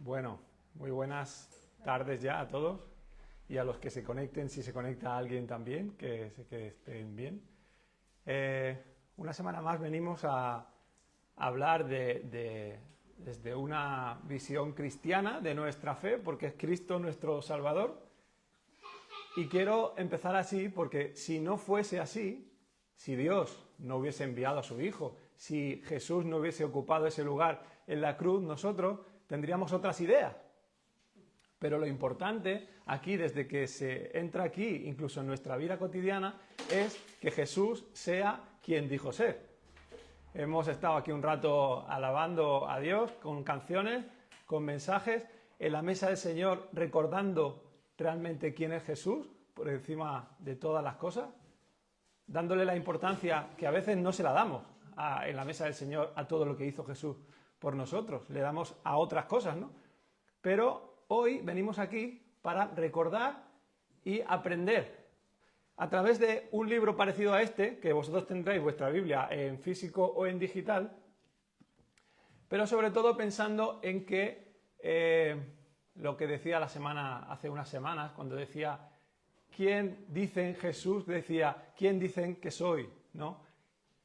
Bueno, muy buenas tardes ya a todos y a los que se conecten, si se conecta alguien también, que estén bien. Una semana más venimos a hablar desde una visión cristiana de nuestra fe, porque es Cristo nuestro Salvador. Y quiero empezar así porque si no fuese así, si Dios no hubiese enviado a su Hijo, si Jesús no hubiese ocupado ese lugar en la cruz, nosotros tendríamos otras ideas. Pero lo importante aquí, desde que se entra aquí, incluso en nuestra vida cotidiana, es que Jesús sea quien dijo ser. Hemos estado aquí un rato alabando a Dios con canciones, con mensajes, en la mesa del Señor recordando realmente quién es Jesús por encima de todas las cosas, dándole la importancia que a veces no se la damos en la mesa del Señor a todo lo que hizo Jesús por nosotros, le damos a otras cosas, ¿no? Pero hoy venimos aquí para recordar y aprender a través de un libro parecido a este, que vosotros tendréis vuestra Biblia en físico o en digital, pero sobre todo pensando en que lo que decía hace unas semanas, cuando decía ¿quién dicen Jesús? Decía ¿quién dicen que soy? ¿No?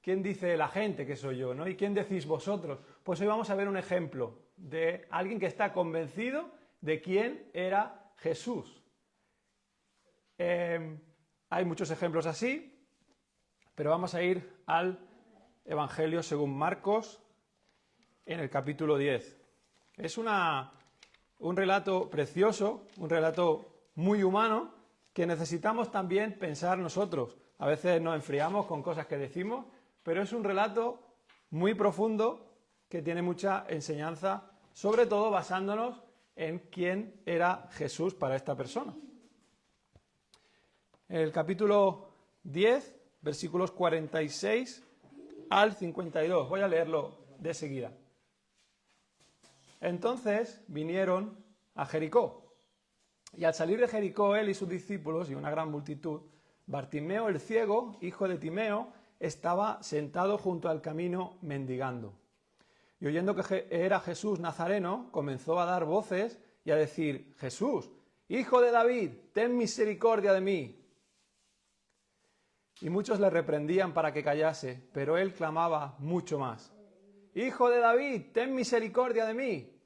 ¿Quién dice la gente que soy yo? ¿No? ¿Y quién decís vosotros? Pues hoy vamos a ver un ejemplo de alguien que está convencido de quién era Jesús. Hay muchos ejemplos así, pero vamos a ir al Evangelio según Marcos en el capítulo 10. Es un relato precioso, un relato muy humano que necesitamos también pensar nosotros. A veces nos enfriamos con cosas que decimos, pero es un relato muy profundo que tiene mucha enseñanza, sobre todo basándonos en quién era Jesús para esta persona. El capítulo 10, versículos 46 al 52. Voy a leerlo de seguida. Entonces vinieron a Jericó, y al salir de Jericó él y sus discípulos y una gran multitud, Bartimeo el ciego, hijo de Timeo, estaba sentado junto al camino mendigando. Y oyendo que era Jesús Nazareno, comenzó a dar voces y a decir: Jesús, hijo de David, ten misericordia de mí. Y muchos le reprendían para que callase, pero él clamaba mucho más: Hijo de David, ten misericordia de mí.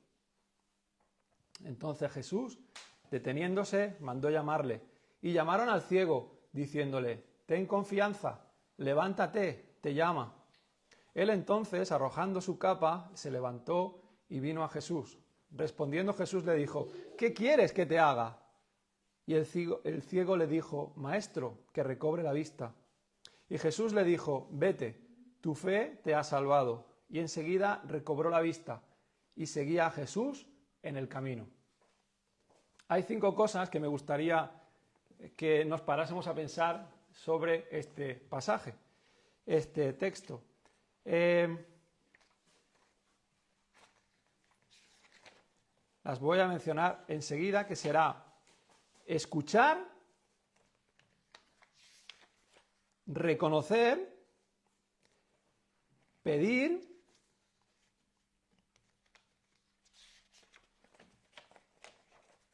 Entonces Jesús, deteniéndose, mandó llamarle, y llamaron al ciego, diciéndole: ten confianza, levántate, te llama. Él entonces, arrojando su capa, se levantó y vino a Jesús. Respondiendo Jesús le dijo: ¿qué quieres que te haga? Y el ciego le dijo: Maestro, que recobre la vista. Y Jesús le dijo: vete, tu fe te ha salvado. Y enseguida recobró la vista y seguía a Jesús en el camino. Hay 5 cosas que me gustaría que nos parásemos a pensar sobre este pasaje, este texto. Las voy a mencionar enseguida, que será escuchar, reconocer, pedir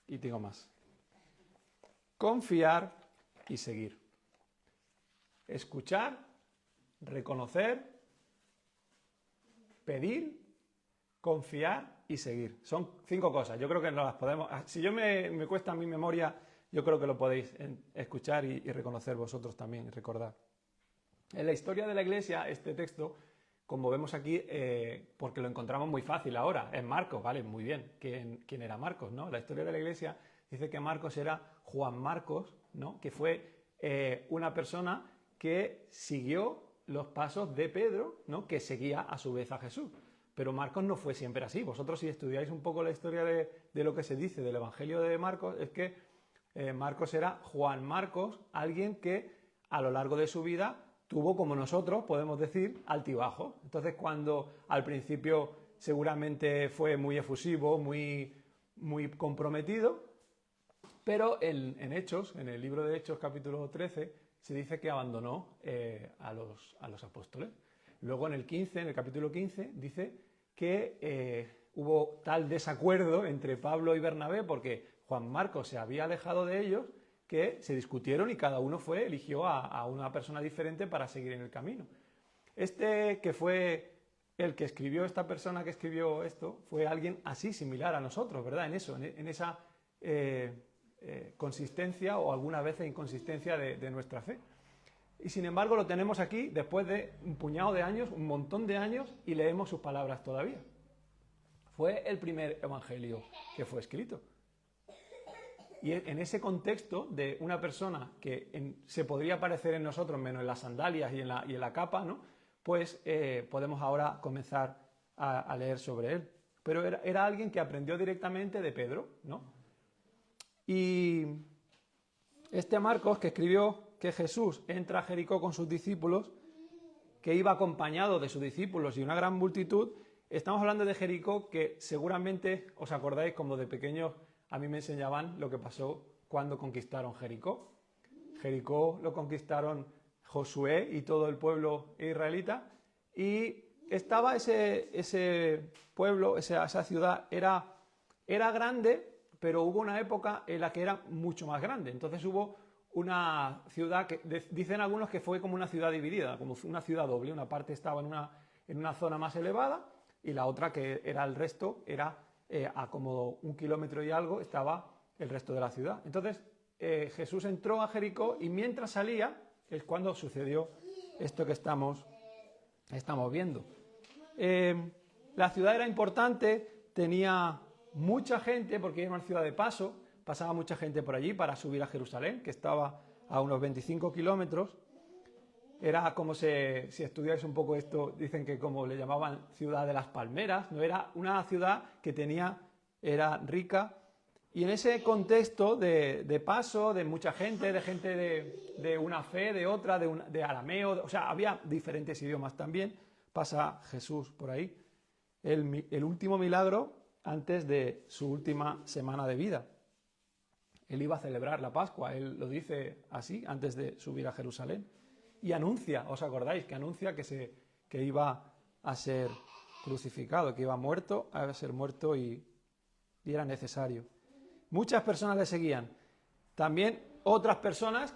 y tengo más. Confiar y seguir. Escuchar, reconocer, pedir, confiar y seguir. Son 5 cosas. Yo creo que no las podemos... Si yo me cuesta mi memoria, yo creo que lo podéis escuchar y reconocer vosotros también y recordar. En la historia de la Iglesia, este texto, como vemos aquí, porque lo encontramos muy fácil ahora, es Marcos, ¿vale? Muy bien. ¿Quién era Marcos, no? La historia de la Iglesia dice que Marcos era Juan Marcos, ¿no? Que fue una persona que siguió los pasos de Pedro, ¿no? Que seguía a su vez a Jesús. Pero Marcos no fue siempre así. Vosotros, si estudiáis un poco la historia de lo que se dice del Evangelio de Marcos, es que Marcos era Juan Marcos, alguien que a lo largo de su vida tuvo, como nosotros, podemos decir, altibajos. Entonces, cuando al principio seguramente fue muy efusivo, muy comprometido, pero en Hechos, en el libro de Hechos, capítulo 13, se dice que abandonó a los apóstoles. Luego en el capítulo 15, dice que hubo tal desacuerdo entre Pablo y Bernabé porque Juan Marcos se había alejado de ellos que se discutieron y cada uno eligió a una persona diferente para seguir en el camino. Este que fue el que escribió, esta persona que escribió esto, fue alguien así similar a nosotros, ¿verdad? En eso, en esa consistencia o alguna vez inconsistencia de nuestra fe. Y sin embargo lo tenemos aquí después de un puñado de años, un montón de años, y leemos sus palabras todavía. Fue el primer evangelio que fue escrito. Y en ese contexto de una persona que se podría parecer en nosotros, menos en las sandalias y en la capa, ¿no? Pues podemos ahora comenzar a leer sobre él. Pero era alguien que aprendió directamente de Pedro, ¿no? Y este Marcos, que escribió que Jesús entra a Jericó con sus discípulos, que iba acompañado de sus discípulos y una gran multitud, estamos hablando de Jericó, que seguramente os acordáis como de pequeños a mí me enseñaban lo que pasó cuando conquistaron Jericó. Jericó lo conquistaron Josué y todo el pueblo israelita, y estaba ese pueblo, esa ciudad, era grande, pero hubo una época en la que era mucho más grande. Entonces hubo una ciudad que dicen algunos que fue como una ciudad dividida, como una ciudad doble. Una parte estaba en una zona más elevada y la otra, que era el resto, era a como 1 kilómetro y algo, estaba el resto de la ciudad. Entonces Jesús entró a Jericó y mientras salía es cuando sucedió esto que estamos viendo. La ciudad era importante, tenía mucha gente porque era una ciudad de paso, pasaba mucha gente por allí para subir a Jerusalén, que estaba a unos 25 kilómetros. Era como si estudiáis un poco esto, dicen que como le llamaban ciudad de las palmeras, no era una ciudad que era rica. Y en ese contexto de paso, de mucha gente, de una fe, de otra, de arameo, o sea, había diferentes idiomas también, pasa Jesús por ahí. El último milagro antes de su última semana de vida. Él iba a celebrar la Pascua, él lo dice así, antes de subir a Jerusalén. Y anuncia, ¿os acordáis? Que anuncia que iba a ser crucificado, que iba a ser muerto y era necesario. Muchas personas le seguían. También otras personas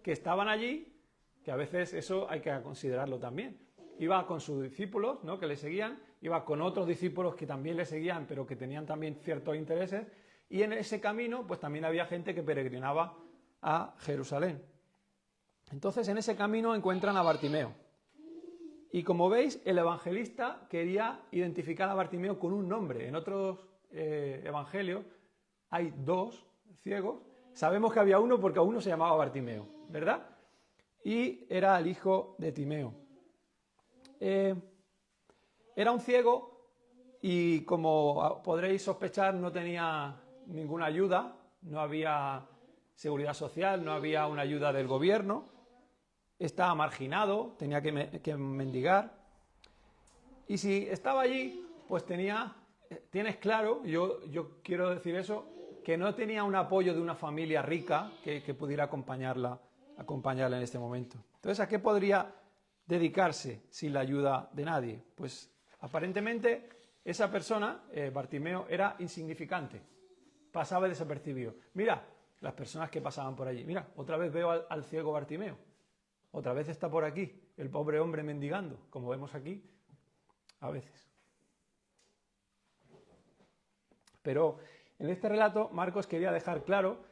que estaban allí, que a veces eso hay que considerarlo también. Iba con sus discípulos, ¿no?, que le seguían, iba con otros discípulos que también le seguían, pero que tenían también ciertos intereses, y en ese camino pues también había gente que peregrinaba a Jerusalén. Entonces en ese camino encuentran a Bartimeo. Y como veis, el evangelista quería identificar a Bartimeo con un nombre. En otros evangelios hay 2 ciegos. Sabemos que había uno porque a uno se llamaba Bartimeo, ¿verdad? Y era el hijo de Timeo. Era un ciego y, como podréis sospechar, no tenía ninguna ayuda, no había seguridad social, no había una ayuda del gobierno, estaba marginado, tenía que mendigar. Y si estaba allí, pues tienes claro, yo quiero decir eso, que no tenía un apoyo de una familia rica que pudiera acompañarla en este momento. Entonces, ¿a qué podría dedicarse sin la ayuda de nadie? Pues aparentemente esa persona, Bartimeo, era insignificante, pasaba desapercibido. Mira las personas que pasaban por allí. Mira, otra vez veo al ciego Bartimeo, otra vez está por aquí el pobre hombre mendigando, como vemos aquí a veces. Pero en este relato Marcos quería dejar claro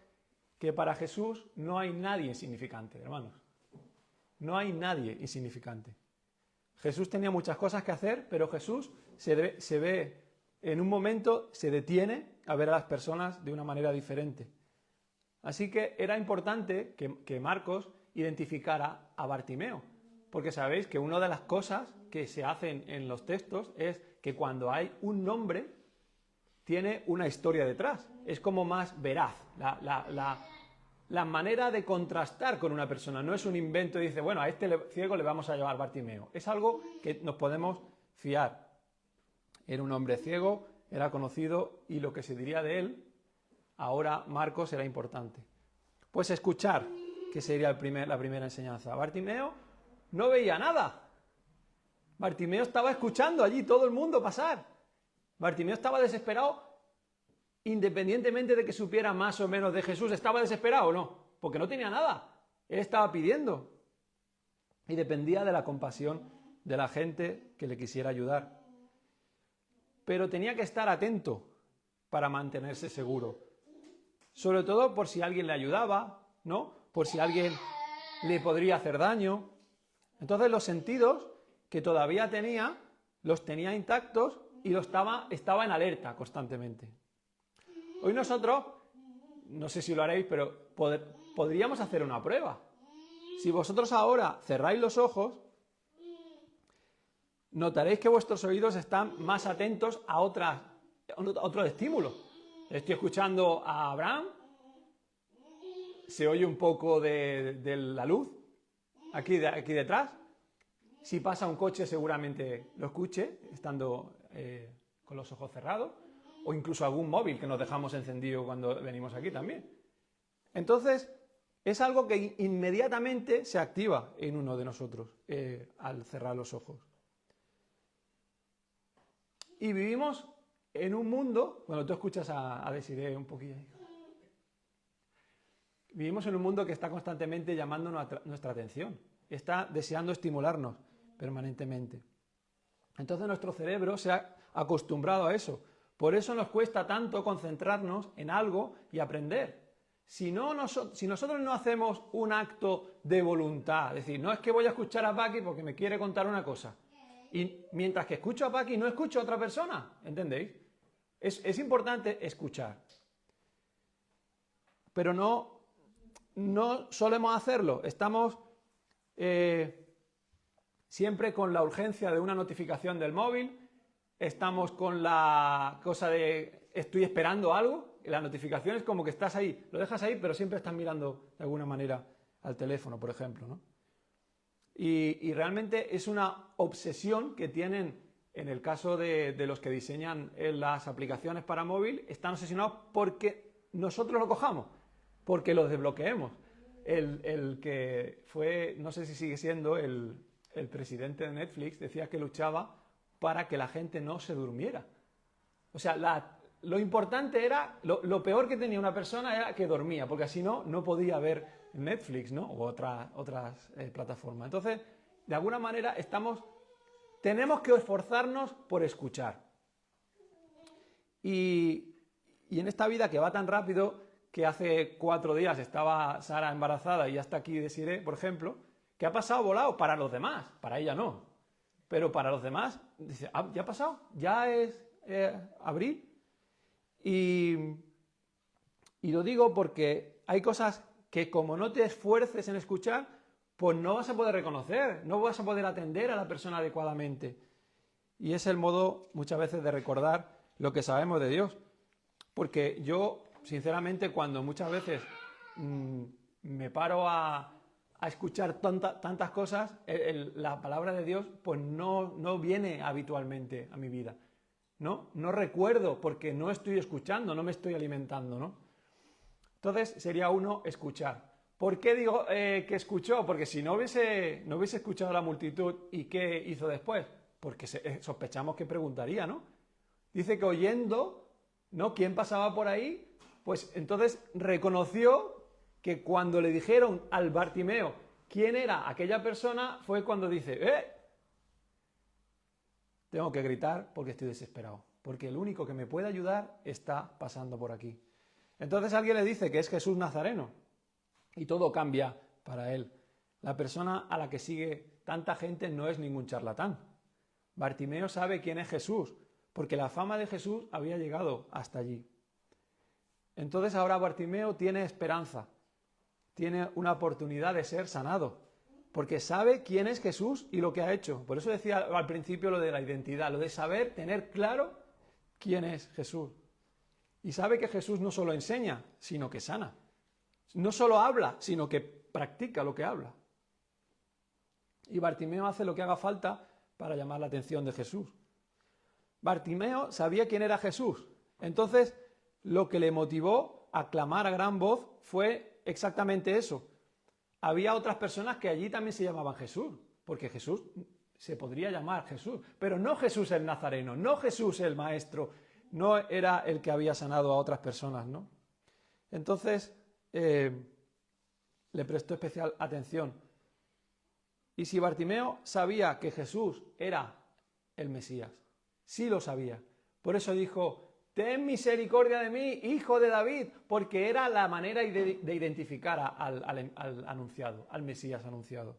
que para Jesús no hay nadie insignificante, hermanos. No hay nadie insignificante. Jesús tenía muchas cosas que hacer, pero Jesús se ve en un momento, se detiene a ver a las personas de una manera diferente. Así que era importante que Marcos identificara a Bartimeo, porque sabéis que una de las cosas que se hacen en los textos es que cuando hay un nombre, tiene una historia detrás. Es como más veraz. La manera de contrastar con una persona no es un invento y dice, bueno, a este ciego le vamos a llamar Bartimeo. Es algo que nos podemos fiar. Era un hombre ciego, era conocido, y lo que se diría de él, ahora Marcos, era importante. Pues escuchar, que sería la primera enseñanza. Bartimeo no veía nada. Bartimeo estaba escuchando allí todo el mundo pasar. Bartimeo estaba desesperado independientemente de que supiera más o menos de Jesús. ¿Estaba desesperado o no? Porque no tenía nada. Él estaba pidiendo. Y dependía de la compasión de la gente que le quisiera ayudar. Pero tenía que estar atento para mantenerse seguro. Sobre todo por si alguien le ayudaba, ¿no? Por si alguien le podría hacer daño. Entonces los sentidos que todavía tenía, los tenía intactos y estaba en alerta constantemente. Hoy nosotros, no sé si lo haréis, pero podríamos hacer una prueba. Si vosotros ahora cerráis los ojos, notaréis que vuestros oídos están más atentos a otros estímulos. Estoy escuchando a Abraham, se oye un poco de la luz aquí detrás. Si pasa un coche seguramente lo escuche, estando con los ojos cerrados, o incluso algún móvil que nos dejamos encendido cuando venimos aquí también. Entonces, es algo que inmediatamente se activa en uno de nosotros al cerrar los ojos. Y vivimos en un mundo, bueno, tú escuchas a Desiree un poquillo ahí. Vivimos en un mundo que está constantemente llamando nuestra atención, está deseando estimularnos permanentemente. Entonces nuestro cerebro se ha acostumbrado a eso. Por eso nos cuesta tanto concentrarnos en algo y aprender. Si nosotros no hacemos un acto de voluntad, es decir, no es que voy a escuchar a Paqui porque me quiere contar una cosa, y mientras que escucho a Paqui no escucho a otra persona, ¿entendéis? Es importante escuchar. Pero no solemos hacerlo. Estamos siempre con la urgencia de una notificación del móvil, estamos con la cosa de estoy esperando algo, y la notificación es como que estás ahí, lo dejas ahí, pero siempre estás mirando de alguna manera al teléfono, por ejemplo, ¿no? Y realmente es una obsesión que tienen, en el caso de los que diseñan las aplicaciones para móvil, están obsesionados porque nosotros lo cojamos, porque los desbloqueemos. El que fue, no sé si sigue siendo el presidente de Netflix, decía que luchaba para que la gente no se durmiera. O sea, lo importante era, lo peor que tenía una persona era que dormía, porque así no podía ver Netflix, ¿no? O otras plataformas. Entonces, de alguna manera tenemos que esforzarnos por escuchar. Y en esta vida que va tan rápido, que hace 4 días estaba Sara embarazada y hasta aquí Desiree, por ejemplo, que ha pasado volado para los demás, para ella no, pero para los demás, dice, ¿ya ha pasado? ¿Ya es abril? Y lo digo porque hay cosas que como no te esfuerces en escuchar, pues no vas a poder reconocer, no vas a poder atender a la persona adecuadamente. Y es el modo muchas veces de recordar lo que sabemos de Dios. Porque yo, sinceramente, cuando muchas veces me paro a escuchar tantas cosas, la palabra de Dios pues no viene habitualmente a mi vida. No recuerdo porque no estoy escuchando, no me estoy alimentando, ¿no? Entonces sería uno escuchar. ¿Por qué digo que escuchó? Porque si no hubiese escuchado a la multitud, ¿y qué hizo después? Porque sospechamos que preguntaría, ¿no? Dice que oyendo, ¿no? ¿Quién pasaba por ahí? Pues entonces reconoció que cuando le dijeron al Bartimeo quién era aquella persona, fue cuando dice, tengo que gritar porque estoy desesperado, porque el único que me puede ayudar está pasando por aquí. Entonces alguien le dice que es Jesús Nazareno y todo cambia para él. La persona a la que sigue tanta gente no es ningún charlatán. Bartimeo sabe quién es Jesús, porque la fama de Jesús había llegado hasta allí. Entonces ahora Bartimeo tiene esperanza, tiene una oportunidad de ser sanado, porque sabe quién es Jesús y lo que ha hecho. Por eso decía al principio lo de la identidad, lo de saber, tener claro quién es Jesús. Y sabe que Jesús no solo enseña, sino que sana. No solo habla, sino que practica lo que habla. Y Bartimeo hace lo que haga falta para llamar la atención de Jesús. Bartimeo sabía quién era Jesús. Entonces, lo que le motivó a clamar a gran voz fue exactamente eso. Había otras personas que allí también se llamaban Jesús, porque Jesús se podría llamar Jesús, pero no Jesús el Nazareno, no Jesús el Maestro, no era el que había sanado a otras personas, ¿no? Entonces, le prestó especial atención. Y si Bartimeo sabía que Jesús era el Mesías, sí lo sabía. Por eso dijo, ten misericordia de mí, hijo de David, porque era la manera de identificar al anunciado, al Mesías anunciado.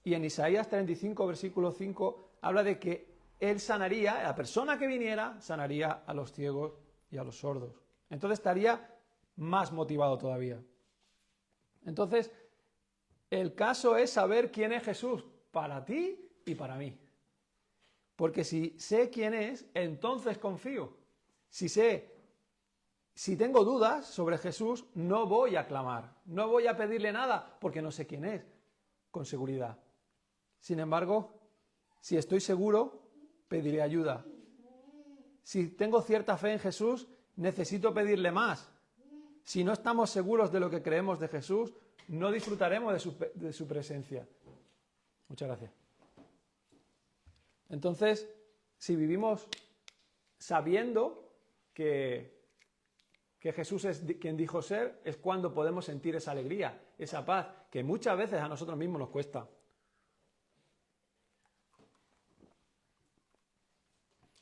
Y en Isaías 35, versículo 5, habla de que él sanaría, la persona que viniera, sanaría a los ciegos y a los sordos. Entonces estaría más motivado todavía. Entonces, el caso es saber quién es Jesús para ti y para mí. Porque si sé quién es, entonces confío. Si tengo dudas sobre Jesús, no voy a clamar, no voy a pedirle nada porque no sé quién es, con seguridad. Sin embargo, si estoy seguro, pediré ayuda. Si tengo cierta fe en Jesús, necesito pedirle más. Si no estamos seguros de lo que creemos de Jesús, no disfrutaremos de su presencia. Muchas gracias. Entonces, si vivimos sabiendo que Jesús es quien dijo ser, es cuando podemos sentir esa alegría, esa paz, que muchas veces a nosotros mismos nos cuesta.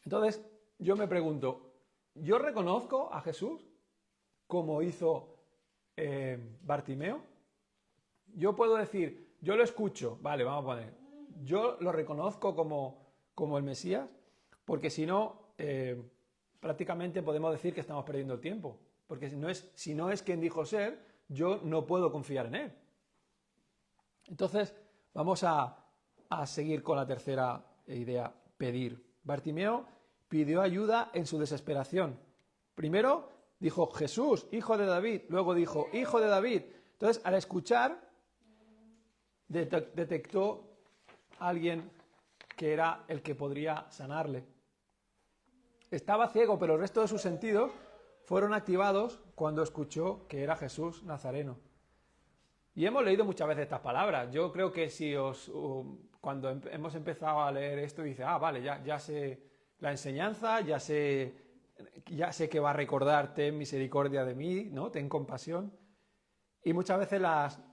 Entonces, yo me pregunto, ¿yo reconozco a Jesús como hizo Bartimeo? Yo puedo decir, yo lo escucho, vale, vamos a poner, yo lo reconozco como el Mesías, porque si no, prácticamente podemos decir que estamos perdiendo el tiempo, porque si no es quien dijo ser, yo no puedo confiar en él. Entonces, vamos a seguir con la tercera idea, pedir. Bartimeo pidió ayuda en su desesperación. Primero dijo Jesús, hijo de David, luego dijo hijo de David. Entonces, al escuchar, detectó a alguien que era el que podría sanarle. Estaba ciego, pero el resto de sus sentidos fueron activados cuando escuchó que era Jesús Nazareno. Y hemos leído muchas veces estas palabras. Yo creo que si cuando hemos empezado a leer esto, dice, vale, ya sé la enseñanza, ya sé que va a recordarte misericordia de mí, ¿no? Ten compasión. Y muchas veces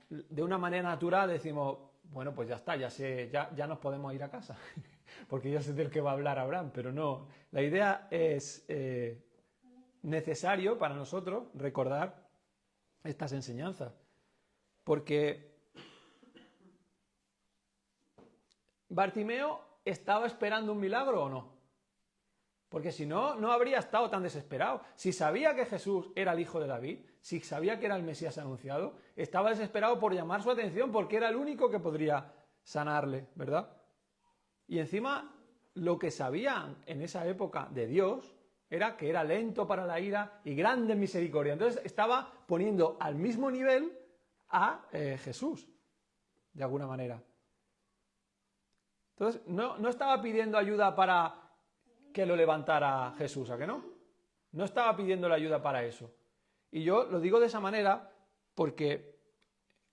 de una manera natural decimos, bueno, pues ya está, ya nos podemos ir a casa, porque ya sé del que va a hablar Abraham, pero no. La idea es necesario para nosotros recordar estas enseñanzas, porque Bartimeo estaba esperando un milagro o no. Porque si no, no habría estado tan desesperado. Si sabía que Jesús era el hijo de David, si sabía que era el Mesías anunciado, estaba desesperado por llamar su atención porque era el único que podría sanarle, ¿verdad? Y encima, lo que sabían en esa época de Dios era que era lento para la ira y grande en misericordia. Entonces estaba poniendo al mismo nivel a Jesús, de alguna manera. Entonces, no estaba pidiendo ayuda para que lo levantara Jesús, ¿a que no? No estaba pidiendo la ayuda para eso. Y yo lo digo de esa manera porque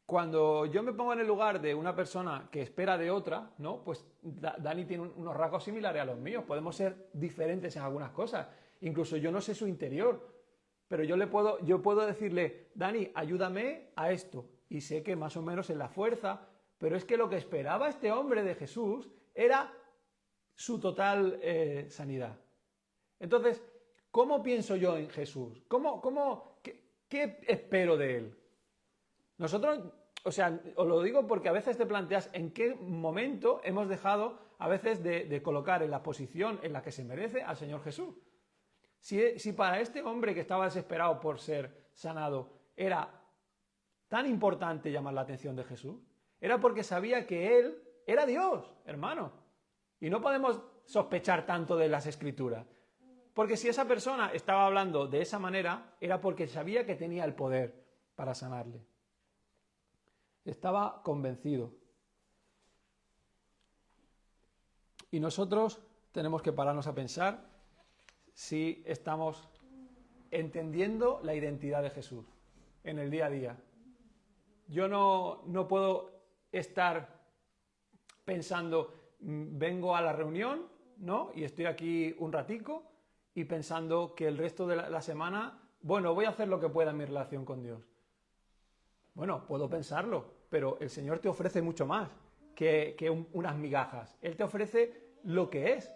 cuando yo me pongo en el lugar de una persona que espera de otra, ¿no? Pues Dani tiene unos rasgos similares a los míos, podemos ser diferentes en algunas cosas. Incluso yo no sé su interior, pero yo puedo decirle, Dani, ayúdame a esto. Y sé que más o menos en la fuerza, pero es que lo que esperaba este hombre de Jesús era su total sanidad. Entonces, ¿cómo pienso yo en Jesús? ¿Qué espero de él? Nosotros, os lo digo porque a veces te planteas en qué momento hemos dejado a veces de colocar en la posición en la que se merece al Señor Jesús. Si para este hombre que estaba desesperado por ser sanado era tan importante llamar la atención de Jesús, era porque sabía que él era Dios, hermano. Y no podemos sospechar tanto de las Escrituras. Porque si esa persona estaba hablando de esa manera, era porque sabía que tenía el poder para sanarle. Estaba convencido. Y nosotros tenemos que pararnos a pensar si estamos entendiendo la identidad de Jesús en el día a día. Yo no puedo estar pensando, vengo a la reunión, ¿no? Y estoy aquí un ratico y pensando que el resto de la semana, bueno, voy a hacer lo que pueda en mi relación con Dios. Bueno, puedo pensarlo, pero el Señor te ofrece mucho más que unas migajas. Él te ofrece lo que es.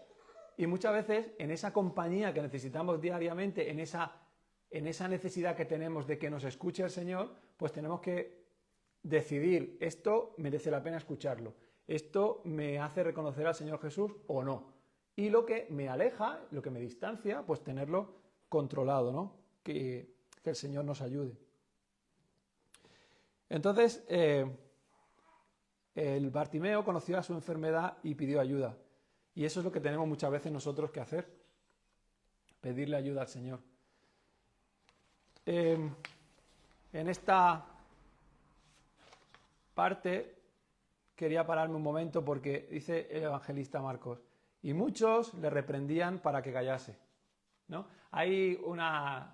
Y muchas veces en esa compañía que necesitamos diariamente, en esa necesidad que tenemos de que nos escuche el Señor, pues tenemos que decidir, esto merece la pena escucharlo, esto me hace reconocer al Señor Jesús o no. Y lo que me aleja, lo que me distancia, pues tenerlo controlado, ¿no? Que el Señor nos ayude. Entonces, el Bartimeo conoció a su enfermedad y pidió ayuda. Y eso es lo que tenemos muchas veces nosotros que hacer, pedirle ayuda al Señor. En esta parte quería pararme un momento porque dice el evangelista Marcos, y muchos le reprendían para que callase, ¿no? Hay unas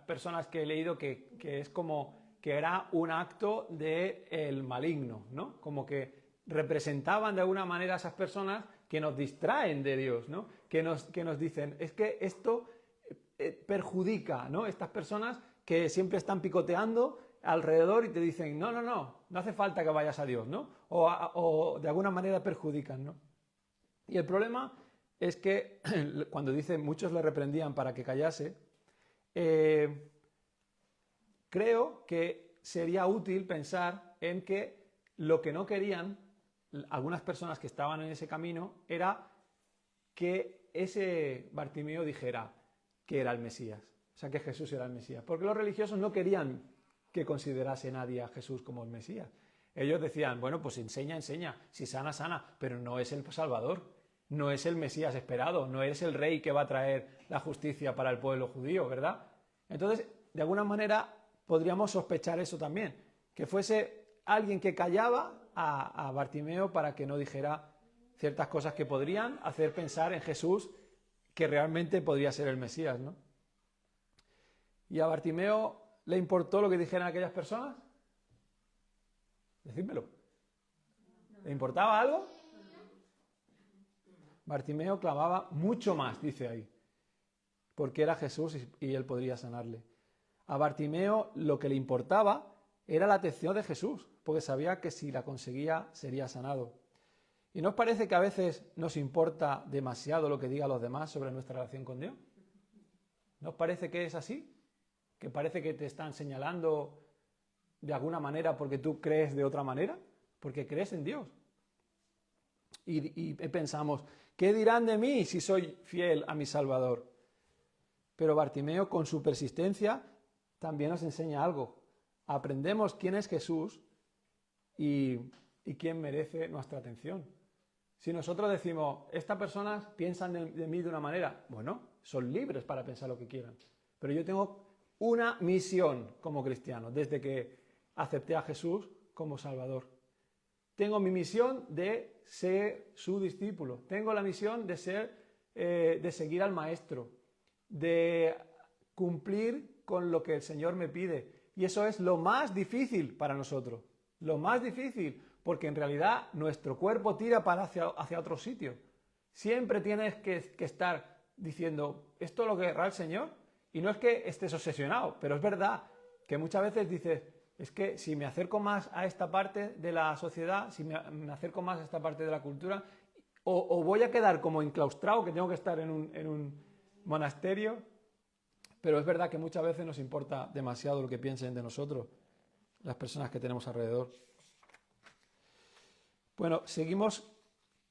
personas que he leído que es como que era un acto del maligno, ¿no? Como que representaban de alguna manera a esas personas que nos distraen de Dios, ¿no? Que nos dicen, es que esto perjudica, ¿no? Estas personas que siempre están picoteando alrededor y te dicen, no hace falta que vayas a Dios, ¿no? O de alguna manera perjudican, ¿no? Y el problema es que cuando dice muchos le reprendían para que callase, creo que sería útil pensar en que lo que no querían algunas personas que estaban en ese camino era que ese Bartimeo dijera que era el Mesías, o sea, que Jesús era el Mesías, porque los religiosos no querían que considerase nadie a Jesús como el Mesías. Ellos decían, bueno, pues enseña, si sana, sana, pero no es el Salvador, no es el Mesías esperado, no es el rey que va a traer la justicia para el pueblo judío, ¿verdad? Entonces, de alguna manera podríamos sospechar eso también, que fuese alguien que callaba a Bartimeo para que no dijera ciertas cosas que podrían hacer pensar en Jesús que realmente podría ser el Mesías, ¿no? ¿Y a Bartimeo le importó lo que dijeran aquellas personas? Decídmelo. ¿Le importaba algo? Bartimeo clamaba mucho más, dice ahí, porque era Jesús y él podría sanarle. A Bartimeo lo que le importaba era la atención de Jesús, porque sabía que si la conseguía sería sanado. ¿Y no os parece que a veces nos importa demasiado lo que digan los demás sobre nuestra relación con Dios? ¿No os parece que es así? ¿Que parece que te están señalando de alguna manera porque tú crees de otra manera? Porque crees en Dios. Y pensamos, ¿qué dirán de mí si soy fiel a mi Salvador? Pero Bartimeo, con su persistencia, también nos enseña algo. Aprendemos quién es Jesús y quién merece nuestra atención. Si nosotros decimos, estas personas piensan de mí de una manera, bueno, son libres para pensar lo que quieran. Pero yo tengo una misión como cristiano, desde que acepté a Jesús como Salvador. Tengo mi misión de ser su discípulo. Tengo la misión de seguir al Maestro, de cumplir con lo que el Señor me pide. Y eso es lo más difícil para nosotros. Lo más difícil, porque en realidad nuestro cuerpo tira hacia otro sitio. Siempre tienes que estar diciendo, ¿esto lo querrá el Señor? Y no es que estés obsesionado, pero es verdad que muchas veces dices, es que si me acerco más a esta parte de la sociedad, si me acerco más a esta parte de la cultura, o voy a quedar como enclaustrado, que tengo que estar en un monasterio, pero es verdad que muchas veces nos importa demasiado lo que piensen de nosotros las personas que tenemos alrededor. Bueno, seguimos,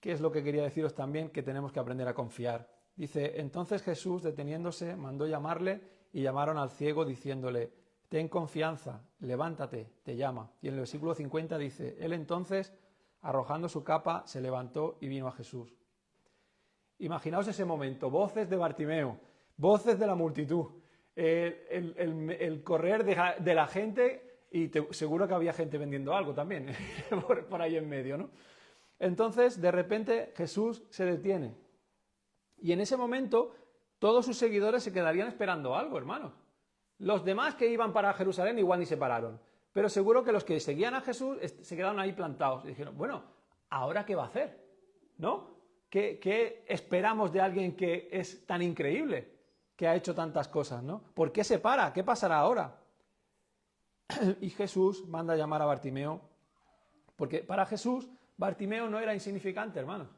que es lo que quería deciros también, que tenemos que aprender a confiar. Dice, entonces Jesús, deteniéndose, mandó llamarle y llamaron al ciego diciéndole, ten confianza, levántate, te llama. Y en el versículo 50 dice, él entonces, arrojando su capa, se levantó y vino a Jesús. Imaginaos ese momento, voces de Bartimeo, voces de la multitud, el correr de la gente y seguro que había gente vendiendo algo también por ahí en medio, ¿no? Entonces, de repente, Jesús se detiene. Y en ese momento, todos sus seguidores se quedarían esperando algo, hermanos. Los demás que iban para Jerusalén igual ni se pararon. Pero seguro que los que seguían a Jesús se quedaron ahí plantados. Y dijeron, bueno, ¿ahora qué va a hacer? ¿no? ¿Qué esperamos de alguien que es tan increíble, que ha hecho tantas cosas, ¿no? ¿Por qué se para? ¿Qué pasará ahora? Y Jesús manda a llamar a Bartimeo, porque para Jesús Bartimeo no era insignificante, hermanos.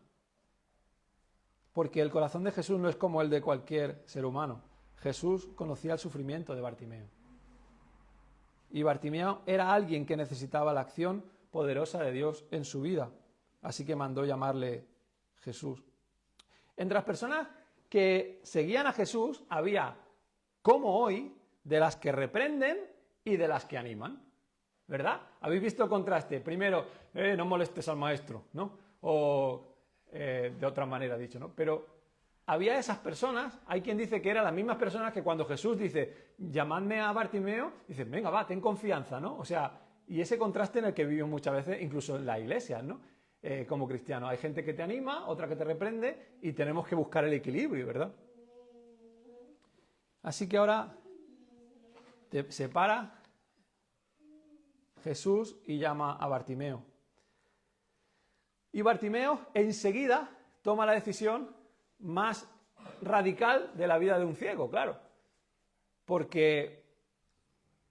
Porque el corazón de Jesús no es como el de cualquier ser humano. Jesús conocía el sufrimiento de Bartimeo. Y Bartimeo era alguien que necesitaba la acción poderosa de Dios en su vida. Así que mandó llamarle Jesús. Entre las personas que seguían a Jesús había, como hoy, de las que reprenden y de las que animan. ¿Verdad? ¿Habéis visto el contraste? Primero, no molestes al maestro, ¿no? O de otra manera dicho, ¿no? Pero había esas personas, hay quien dice que eran las mismas personas que cuando Jesús dice, llamadme a Bartimeo, dicen, venga, va, ten confianza, ¿no? O sea, y ese contraste en el que vivimos muchas veces, incluso en la iglesia, ¿no? Como cristianos. Hay gente que te anima, otra que te reprende, y tenemos que buscar el equilibrio, ¿verdad? Así que ahora te separa Jesús y llama a Bartimeo. Y Bartimeo enseguida toma la decisión más radical de la vida de un ciego, claro. Porque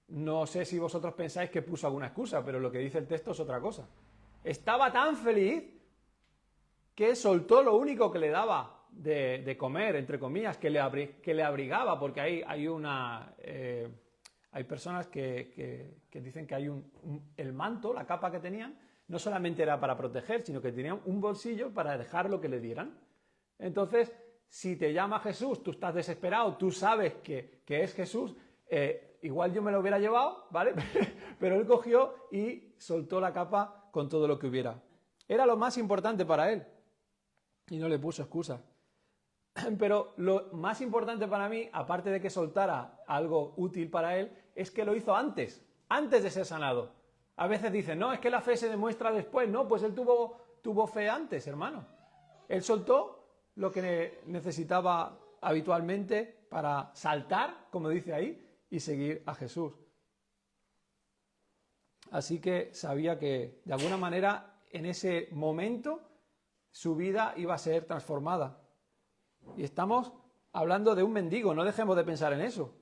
no sé si vosotros pensáis que puso alguna excusa, pero lo que dice el texto es otra cosa. Estaba tan feliz que soltó lo único que le daba de comer, entre comillas, que le abrigaba, porque hay personas que dicen que hay el manto, la capa que tenían, no solamente era para proteger, sino que tenían un bolsillo para dejar lo que le dieran. Entonces, si te llama Jesús, tú estás desesperado, tú sabes que es Jesús, igual yo me lo hubiera llevado, ¿vale? Pero él cogió y soltó la capa con todo lo que hubiera. Era lo más importante para él y no le puso excusa. Pero lo más importante para mí, aparte de que soltara algo útil para él, es que lo hizo antes de ser sanado. A veces dicen, no, es que la fe se demuestra después. No, pues él tuvo fe antes, hermano. Él soltó lo que necesitaba habitualmente para saltar, como dice ahí, y seguir a Jesús. Así que sabía que, de alguna manera, en ese momento, su vida iba a ser transformada. Y estamos hablando de un mendigo, no dejemos de pensar en eso.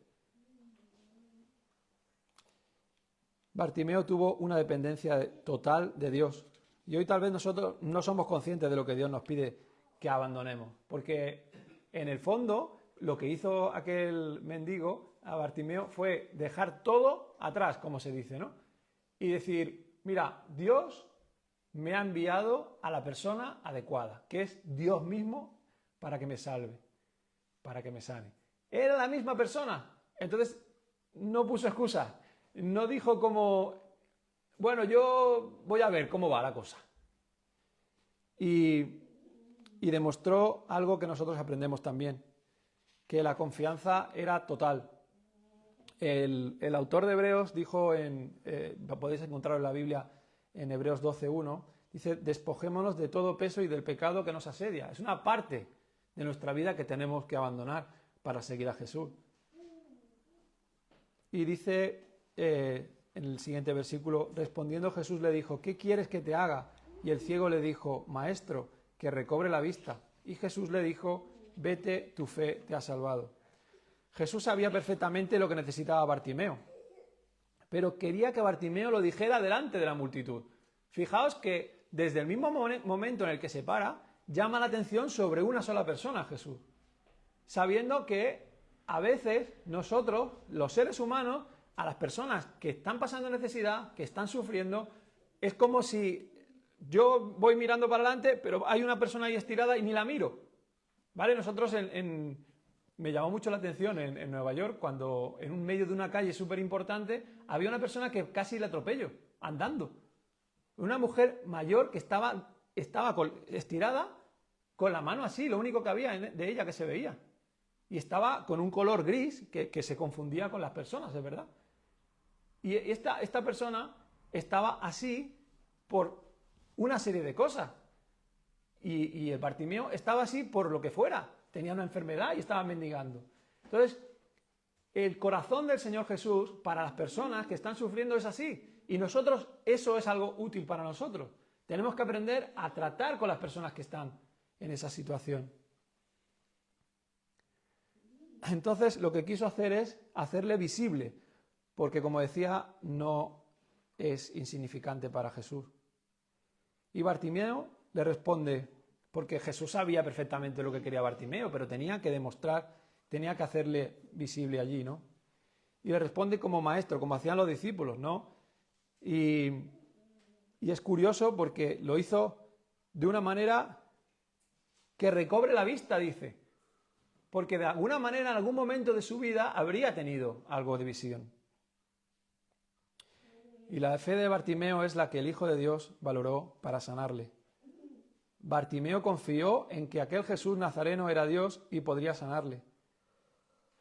Bartimeo tuvo una dependencia total de Dios. Y hoy tal vez nosotros no somos conscientes de lo que Dios nos pide que abandonemos. Porque en el fondo lo que hizo aquel mendigo a Bartimeo fue dejar todo atrás, como se dice, ¿no? Y decir, mira, Dios me ha enviado a la persona adecuada, que es Dios mismo, para que me salve, para que me sane. Era la misma persona. Entonces no puso excusa. No dijo como, bueno, yo voy a ver cómo va la cosa. Y demostró algo que nosotros aprendemos también, que la confianza era total. El autor de Hebreos dijo, podéis encontrarlo en la Biblia, en Hebreos 12:1, dice, despojémonos de todo peso y del pecado que nos asedia. Es una parte de nuestra vida que tenemos que abandonar para seguir a Jesús. Y dice en el siguiente versículo, respondiendo Jesús le dijo, ¿qué quieres que te haga? Y el ciego le dijo, Maestro, que recobre la vista. Y Jesús le dijo, vete, tu fe te ha salvado. Jesús sabía perfectamente lo que necesitaba Bartimeo, pero quería que Bartimeo lo dijera delante de la multitud. Fijaos que desde el mismo momento en el que se para, llama la atención sobre una sola persona, Jesús, sabiendo que a veces nosotros, los seres humanos, a las personas que están pasando necesidad, que están sufriendo, es como si yo voy mirando para adelante, pero hay una persona ahí estirada y ni la miro. ¿Vale? Nosotros me llamó mucho la atención en Nueva York, cuando en un medio de una calle súper importante había una persona que casi le atropelló, andando. Una mujer mayor que estaba estirada, con la mano así, lo único que había de ella que se veía. Y estaba con un color gris que se confundía con las personas, es verdad. Y esta persona estaba así por una serie de cosas. Y el Bartimeo estaba así por lo que fuera. Tenía una enfermedad y estaba mendigando. Entonces, el corazón del Señor Jesús para las personas que están sufriendo es así. Y nosotros, eso es algo útil para nosotros. Tenemos que aprender a tratar con las personas que están en esa situación. Entonces, lo que quiso hacer es hacerle visible, porque como decía, no es insignificante para Jesús. Y Bartimeo le responde, porque Jesús sabía perfectamente lo que quería Bartimeo, pero tenía que demostrar, tenía que hacerle visible allí, ¿no? Y le responde como maestro, como hacían los discípulos, ¿no? Y es curioso porque lo hizo de una manera que recobre la vista, dice. Porque de alguna manera, en algún momento de su vida, habría tenido algo de visión. Y la fe de Bartimeo es la que el Hijo de Dios valoró para sanarle. Bartimeo confió en que aquel Jesús nazareno era Dios y podría sanarle.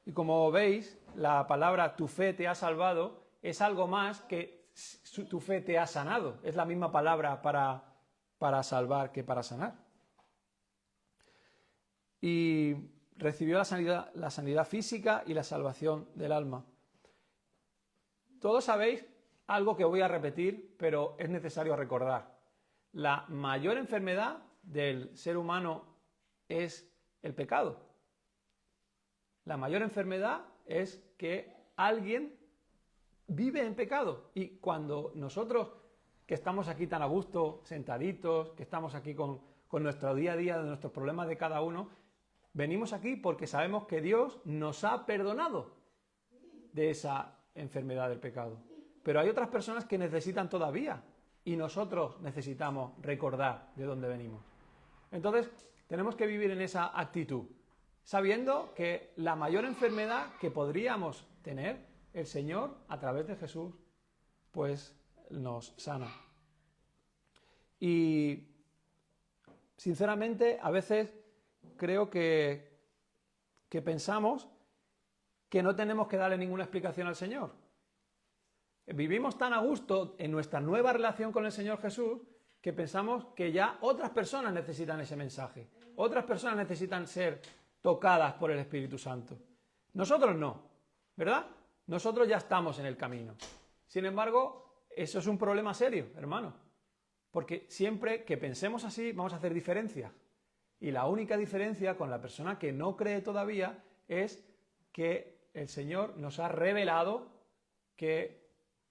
Y como veis, la palabra tu fe te ha salvado es algo más que tu fe te ha sanado. Es la misma palabra para salvar que para sanar. Y recibió la sanidad física y la salvación del alma. Todos sabéis algo que voy a repetir, pero es necesario recordar. La mayor enfermedad del ser humano es el pecado. La mayor enfermedad es que alguien vive en pecado. Y cuando nosotros, que estamos aquí tan a gusto, sentaditos, que estamos aquí con nuestro día a día, de nuestros problemas de cada uno, venimos aquí porque sabemos que Dios nos ha perdonado de esa enfermedad del pecado. Pero hay otras personas que necesitan todavía y nosotros necesitamos recordar de dónde venimos. Entonces, tenemos que vivir en esa actitud, sabiendo que la mayor enfermedad que podríamos tener, el Señor, a través de Jesús, pues nos sana. Y, sinceramente, a veces creo que pensamos que no tenemos que darle ninguna explicación al Señor. Vivimos tan a gusto en nuestra nueva relación con el Señor Jesús que pensamos que ya otras personas necesitan ese mensaje. Otras personas necesitan ser tocadas por el Espíritu Santo. Nosotros no, ¿verdad? Nosotros ya estamos en el camino. Sin embargo, eso es un problema serio, hermano. Porque siempre que pensemos así vamos a hacer diferencias. Y la única diferencia con la persona que no cree todavía es que el Señor nos ha revelado que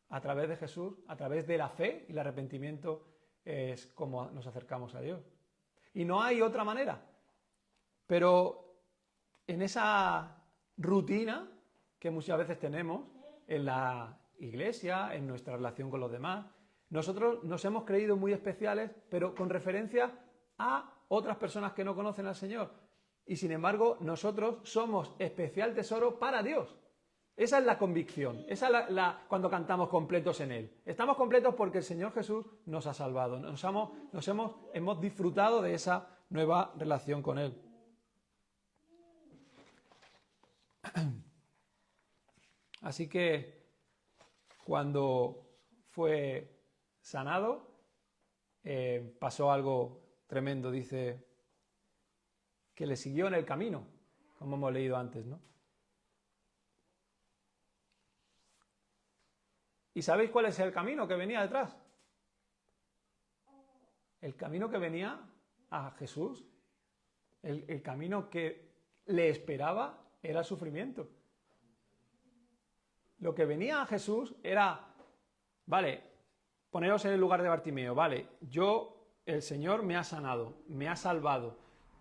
a través de Jesús, a través de la fe y el arrepentimiento es como nos acercamos a Dios. Y no hay otra manera. Pero en esa rutina que muchas veces tenemos en la iglesia, en nuestra relación con los demás, nosotros nos hemos creído muy especiales, pero con referencia a otras personas que no conocen al Señor. Y sin embargo, nosotros somos especial tesoro para Dios. Esa es la convicción, esa es cuando cantamos completos en Él. Estamos completos porque el Señor Jesús nos ha salvado, hemos disfrutado de esa nueva relación con Él. Así que cuando fue sanado, pasó algo tremendo, dice que le siguió en el camino, como hemos leído antes, ¿no? ¿Y sabéis cuál es el camino que venía detrás? El camino que venía a Jesús, el camino que le esperaba era el sufrimiento. Lo que venía a Jesús era, vale, poneros en el lugar de Bartimeo, vale, el Señor me ha sanado, me ha salvado,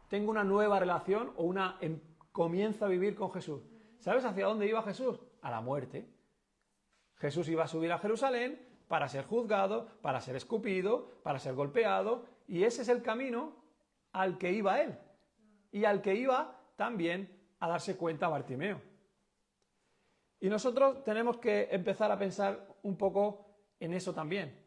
tengo una nueva relación o comienzo a vivir con Jesús. ¿Sabes hacia dónde iba Jesús? A la muerte. Jesús iba a subir a Jerusalén para ser juzgado, para ser escupido, para ser golpeado, y ese es el camino al que iba él, y al que iba también a darse cuenta Bartimeo. Y nosotros tenemos que empezar a pensar un poco en eso también,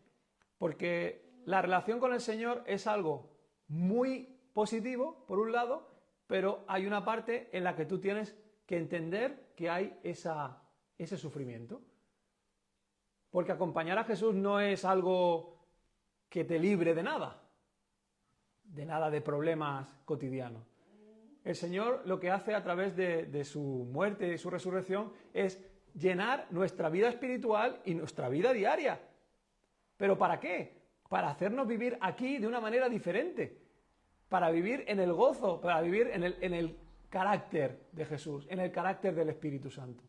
porque la relación con el Señor es algo muy positivo, por un lado, pero hay una parte en la que tú tienes que entender que hay ese sufrimiento. Porque acompañar a Jesús no es algo que te libre de nada de problemas cotidianos. El Señor lo que hace a través de su muerte y su resurrección es llenar nuestra vida espiritual y nuestra vida diaria. ¿Pero para qué? para hacernos vivir aquí de una manera diferente, para vivir en el gozo, para vivir en el carácter de Jesús, en el carácter del Espíritu Santo.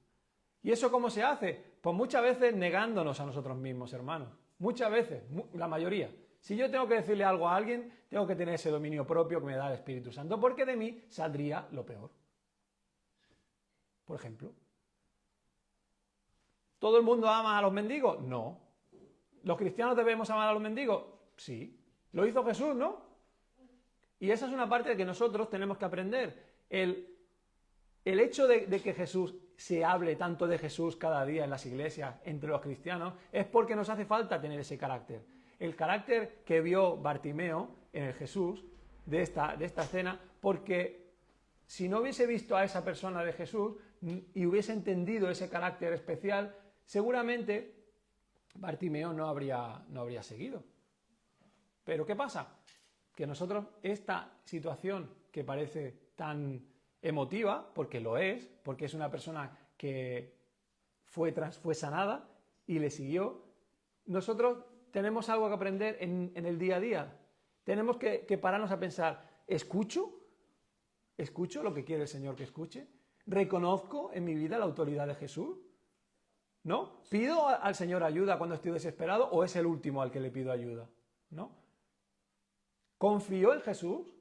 ¿Y eso cómo se hace? Pues muchas veces negándonos a nosotros mismos, hermanos. Muchas veces, la mayoría. Si yo tengo que decirle algo a alguien, tengo que tener ese dominio propio que me da el Espíritu Santo, porque de mí saldría lo peor. Por ejemplo. ¿Todo el mundo ama a los mendigos? No. ¿Los cristianos debemos amar a los mendigos? Sí. Lo hizo Jesús, ¿no? Y esa es una parte que nosotros tenemos que aprender. El hecho de que Jesús se hable tanto de Jesús cada día en las iglesias, entre los cristianos, es porque nos hace falta tener ese carácter. El carácter que vio Bartimeo en el Jesús de esta escena, porque si no hubiese visto a esa persona de Jesús y hubiese entendido ese carácter especial, seguramente Bartimeo no habría seguido. Pero ¿qué pasa? Que nosotros esta situación que parece tan emotiva, porque lo es, porque es una persona que fue sanada y le siguió, nosotros tenemos algo que aprender en el día a día. Tenemos que pararnos a pensar, ¿escucho lo que quiere el Señor que escuche? ¿Reconozco en mi vida la autoridad de Jesús? ¿No? ¿Pido al Señor ayuda cuando estoy desesperado o es el último al que le pido ayuda? ¿No? ¿Confío en Jesús?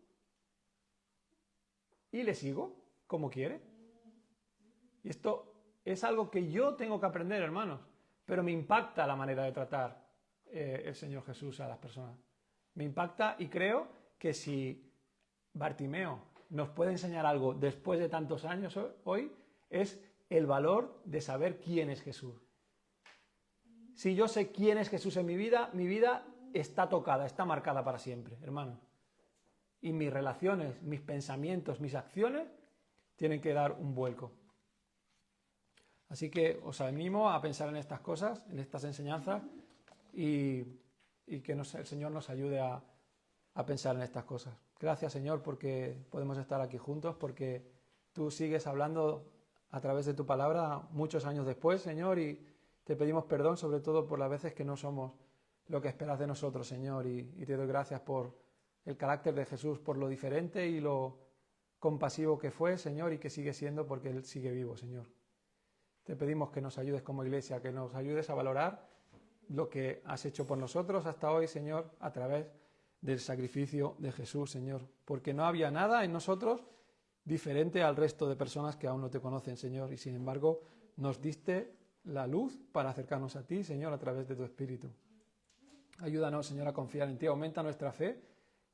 ¿Y le sigo como quiere? Y esto es algo que yo tengo que aprender, hermanos, pero me impacta la manera de tratar el Señor Jesús a las personas. Me impacta y creo que si Bartimeo nos puede enseñar algo después de tantos años hoy, es el valor de saber quién es Jesús. Si yo sé quién es Jesús en mi vida está tocada, está marcada para siempre, hermanos. Y mis relaciones, mis pensamientos, mis acciones tienen que dar un vuelco. Así que os animo a pensar en estas cosas, en estas enseñanzas y que el Señor nos ayude a pensar en estas cosas. Gracias, Señor, porque podemos estar aquí juntos, porque tú sigues hablando a través de tu palabra muchos años después, Señor, y te pedimos perdón sobre todo por las veces que no somos lo que esperas de nosotros, Señor, y te doy gracias por el carácter de Jesús, por lo diferente y lo compasivo que fue, Señor, y que sigue siendo porque Él sigue vivo, Señor. Te pedimos que nos ayudes como iglesia, que nos ayudes a valorar lo que has hecho por nosotros hasta hoy, Señor, a través del sacrificio de Jesús, Señor, porque no había nada en nosotros diferente al resto de personas que aún no te conocen, Señor, y sin embargo nos diste la luz para acercarnos a ti, Señor, a través de tu Espíritu. Ayúdanos, Señor, a confiar en ti, aumenta nuestra fe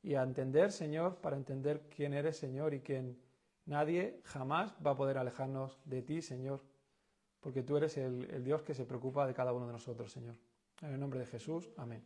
y a entender, Señor, para entender quién eres, Señor, y que nadie jamás va a poder alejarnos de ti, Señor, porque tú eres el Dios que se preocupa de cada uno de nosotros, Señor. En el nombre de Jesús, amén.